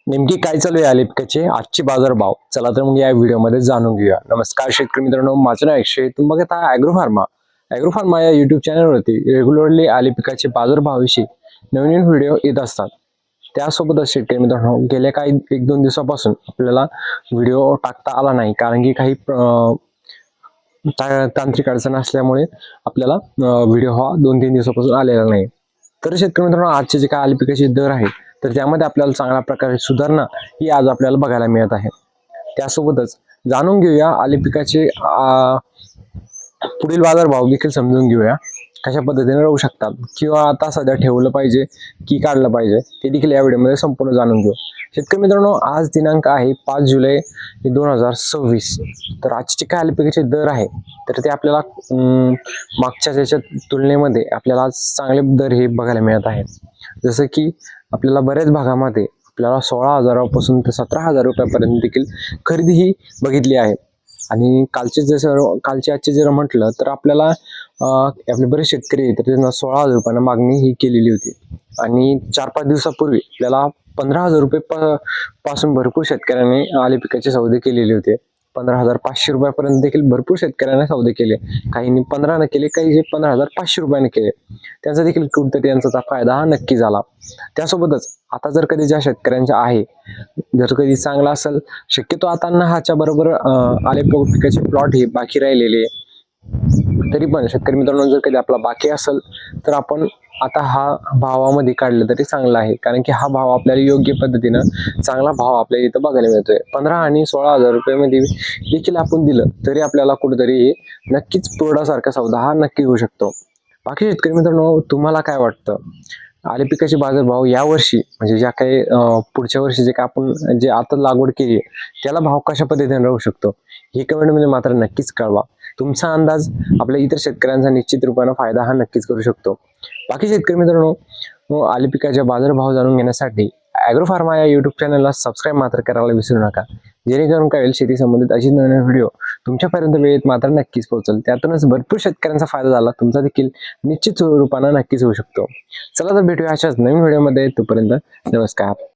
नेमकी काय चालू आहे आली पिकाचे आजचे बाजारभाव चला तर मग या व्हिडिओमध्ये जाणून घेऊया। नमस्कार शेतकरी मित्रांनो, माझं नाव अक्षय। तुम्ही बघत आहात ॲग्रो फार्मा या युट्यूब चॅनलवरती रेग्युलरली आली पिकाचे बाजारभावाविषयी नवीन व्हिडिओ येत असतात। त्यासोबतच शेतकरी मित्रांनो, गेल्या काही एक दोन दिवसापासून आपल्याला व्हिडिओ टाकता आला नाही, कारण की काही तांत्रिक अडचण असल्यामुळे आपल्याला व्हिडिओ हा 2-3 दिवसापासून आलेला नाही। तर शेतकरी मित्रांनो, आजचे जे काय आली पिकाचे दर आहेत तर त्यामध्ये आपल्याला चांगल्या प्रकारे सुधारणा ही आज आपल्याला बघायला मिळत आहे। त्यासोबतच जाणून घेऊया आली पिकाचे पुढील बाजारभाव देखील समजून घेऊया, कशा पद्धतीने राहू शकतात किंवा आता सध्या ठेवलं पाहिजे की काढलं पाहिजे ते देखील या व्हिडिओमध्ये संपूर्ण जाणून घेऊ। शेतकरी मित्रांनो, आज दिनांक आहे 5 जुलै 2026। तर आजचे काय आली पिकाचे दर आहे तर ते आपल्याला मागच्या त्याच्या तुलनेमध्ये आपल्याला आज चांगले दर हे बघायला मिळत आहेत। जसं की आपल्याला बऱ्याच भागामध्ये आपल्याला 16,000 ते 17,000 रुपयापर्यंत देखील खरेदी ही बघितली आहे। आणि कालचे आजचे जर म्हटलं तर आपल्याला आपले बरेच शेतकरी तर त्यांना 16,000 रुपयांना मागणी ही केलेली होती। आणि 4-5 दिवसापूर्वी आपल्याला 15,000 रुपये पासून भरपूर शेतकऱ्यांनी आले पिकाचे सौदे केलेले होते। 15,500 रुपयापर्यंत देखील भरपूर शेतकऱ्यांनी सौदे केले। काहींनी 15 ने केले, काही 15,500 रुपयाने केले। त्यांचा देखील कुठेतरी त्यांचा फायदा हा नक्की झाला। त्यासोबतच आता जर कधी ज्या शेतकऱ्यांच्या आहे, जर कधी चांगला असेल, शक्यतो आता ह्याच्या बरोबर आले पिकाचे प्लॉट हे बाकी राहिलेले, तरी पण शेतकरी मित्रांनो जर कधी आपला बाकी असेल तर आपण आता हा भावामध्ये काढलं तरी चांगलं आहे, कारण की हा भाव आपल्याला योग्य पद्धतीनं चांगला भाव आपल्याला इथं बघायला मिळतोय। 15 आणि 16,000 रुपयामध्ये देखील आपण दिलं तरी आपल्याला कुठेतरी हे नक्कीच तोडासारखा सौदा हा नक्की होऊ शकतो। बाकी शेतकरी मित्रांनो, तुम्हाला काय वाटतं, आले पिकाचे बाजारभाव यावर्षी म्हणजे ज्या काही पुढच्या वर्षी जे काय आपण जे आता लागवड केली त्याला भाव कशा पद्धतीने राहू शकतो हे कमेंटमध्ये मात्र नक्कीच कळवा। तुमचा अंदाज आपल्या इतर शेतकऱ्यांचा निश्चित रूपाने फायदा हा नक्कीच करू शकतो। बाकी शेतकरी मित्रांनो, आले पिकाचे बाजारभाव जाणून घेण्यासाठी ॲग्रो फार्मा या युट्यूब चॅनलला सबस्क्राईब मात्र करायला विसरू नका, जेणेकरून काय होईल शेती संबंधित अशी नवीन व्हिडिओ तुमच्यापर्यंत वेळेत मात्र नक्कीच पोहोचेल। त्यातूनच भरपूर शेतकऱ्यांचा फायदा झाला, तुमचा देखील निश्चित रूपाने नक्कीच होऊ शकतो। चला तर भेटूया अशाच नवीन व्हिडिओमध्ये, तोपर्यंत नमस्कार।